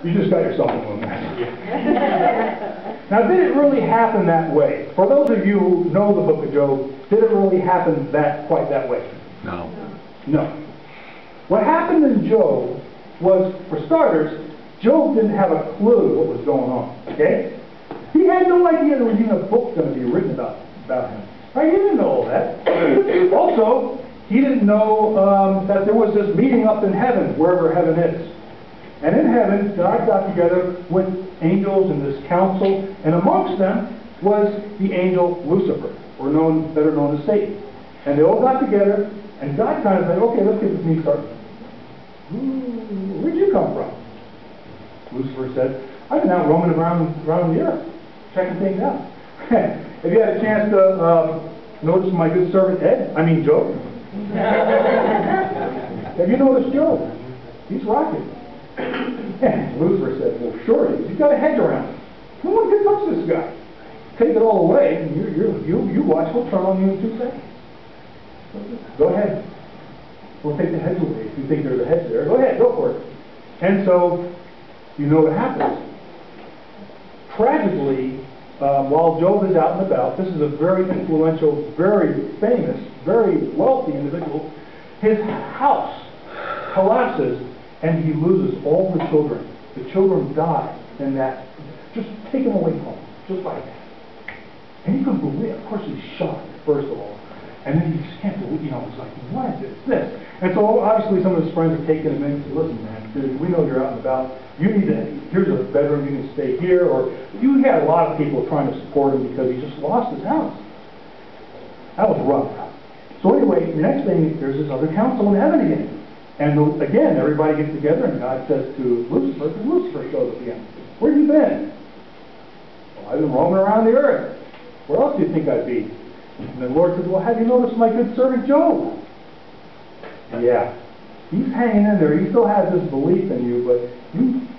You just got yourself into a mess. Now, did it really happen that way? For those of you who know the book of Job, did it really happen quite that way? No. No. What happened in Job was, for starters, Job didn't have a clue what was going on. Okay? He had no idea there was even a book going to be written about him. Right? He didn't know all that. Also, he didn't know that there was this meeting up in heaven, wherever heaven is. And in heaven, God got together with angels in this council, and amongst them was the angel Lucifer, or better known as Satan. And they all got together, and God kind of said, okay, let's get this meeting started. Where'd you come from? Lucifer said, I've been out roaming around the earth, checking things out. Have you had a chance to notice my good servant Job? Have you noticed Job? He's rocking. And Lucifer said, well, sure, he's got a hedge around him. No one can touch this guy. Take it all away, and you watch, he'll turn on you in 2 seconds. Go ahead. We'll take the hedge away. If you think there's a hedge there, go ahead, go for it. And so, you know what happens. Tragically, while Job is out and about, this is a very influential, very famous, very wealthy individual, his house collapses, and he loses all the children. The children die in that, just taken away from him, just like that. And he couldn't believe it. Of course, he's shocked, first of all. And then he just can't believe, he's like, what is this? And so, obviously, some of his friends are taking him in and say, listen, man, dude, we know you're out and about. You need to, here's a bedroom, you can stay here. Or, you had a lot of people trying to support him because he just lost his house. That was rough. So anyway, the next thing, there's this other council in heaven again. And again, everybody gets together, and God says to Lucifer, because Lucifer shows up again, where have you been? Well, I've been roaming around the earth. Where else do you think I'd be? And the Lord says, well, have you noticed my good servant Job? Yeah. He's hanging in there. He still has this belief in you, but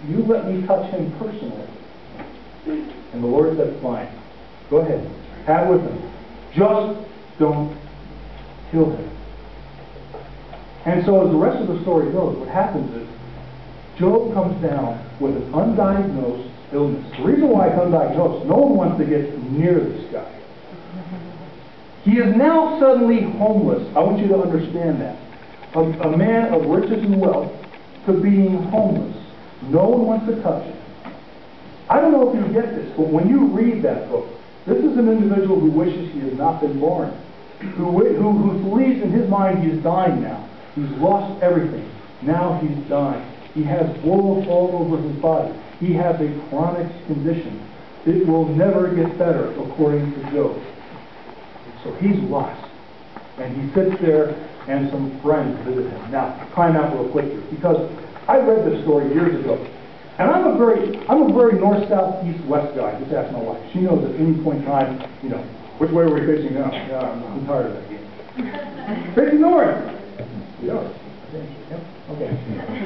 you let me touch him personally. And the Lord said, fine. Go ahead. Have with him. Just don't kill him. And so as the rest of the story goes, what happens is Job comes down with an undiagnosed illness. The reason why it's undiagnosed, no one wants to get near this guy. He is now suddenly homeless. I want you to understand that. A man of riches and wealth to being homeless. No one wants to touch him. I don't know if you get this, but when you read that book, this is an individual who wishes he had not been born. Who believes in his mind he is dying now. He's lost everything. Now he's dying. He has boils all over his body. He has a chronic condition. It will never get better, according to Job. So he's lost. And he sits there, and some friends visit him. Now, time out real quick here, because I read this story years ago. And I'm a very north, south, east, west guy. Just ask my wife. She knows at any point in time, which way we're facing now. Yeah, I'm tired of that game. Facing north. Yeah. Okay.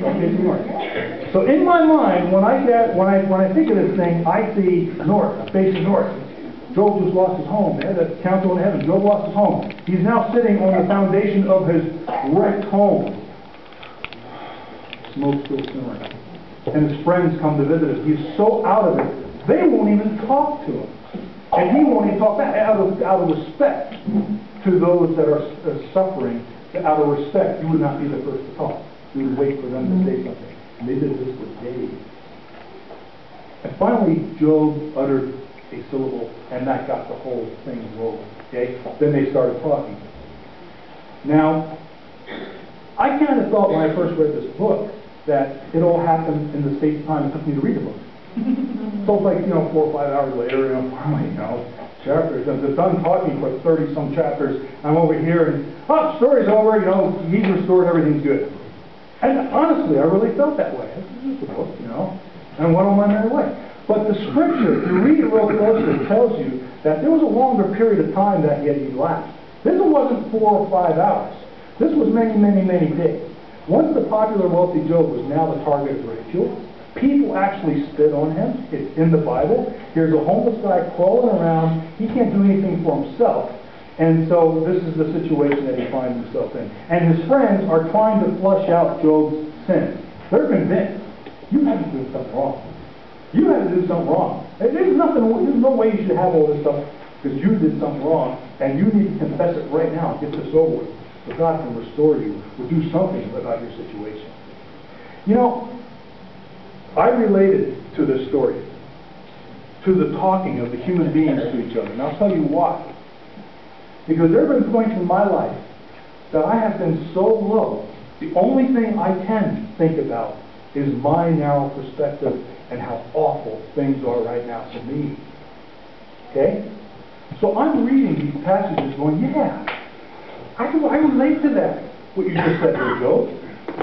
Facing north. So in my mind, when I think of this thing, I see north, facing north. Job just lost his home. They had a council in heaven. Job lost his home. He's now sitting on the foundation of his wrecked home. Smoke still simmering. And his friends come to visit him. He's so out of it, they won't even talk to him. And he won't even talk back out of respect to those that are suffering. Out of respect, you would not be the first to talk. You would wait for them to say something. And they did this for days. And finally, Job uttered a syllable, and that got the whole thing rolling. Okay? Then they started talking. Now, I kind of thought when I first read this book that it all happened in the space of time it took me to read the book. So it's like, 4 or 5 hours later, chapters. They're done talking for 30-some chapters. I'm over here, and, story's over, he's restored, everything's good. And honestly, I really felt that way. This is just a book, and went on my merry way. But the scripture, if you read it real closely, it tells you that there was a longer period of time that he had elapsed. This wasn't 4 or 5 hours. This was many, many, many days. Once the popular wealthy Job was now the target of ridicule, people actually spit on him. It's in the Bible. Here's a homeless guy crawling around. He can't do anything for himself. And so this is the situation that he finds himself in. And his friends are trying to flush out Job's sins. They're convinced. You had to do something wrong. You had to do something wrong. And there's no way you should have all this stuff because you did something wrong, and you need to confess it right now. Get this over with. So God can restore you or do something about your situation. You know, I related to this story, to the talking of the human beings to each other. And I'll tell you why. Because there have been points in my life that I have been so low, the only thing I can think about is my narrow perspective and how awful things are right now for me. Okay? So I'm reading these passages going, yeah, I relate to that, what you just said there, Job.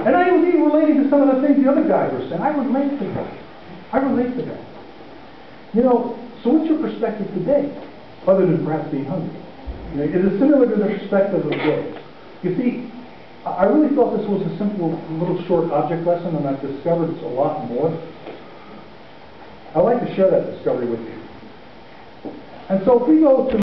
And I was even relating to some of the things the other guys were saying. I relate to that. I relate to that. You know, so what's your perspective today, other than perhaps being hungry? You know, is it similar to the perspective of Job? You see, I really thought this was a simple, little short object lesson, and I've discovered it's a lot more. I'd like to share that discovery with you. And so if we go to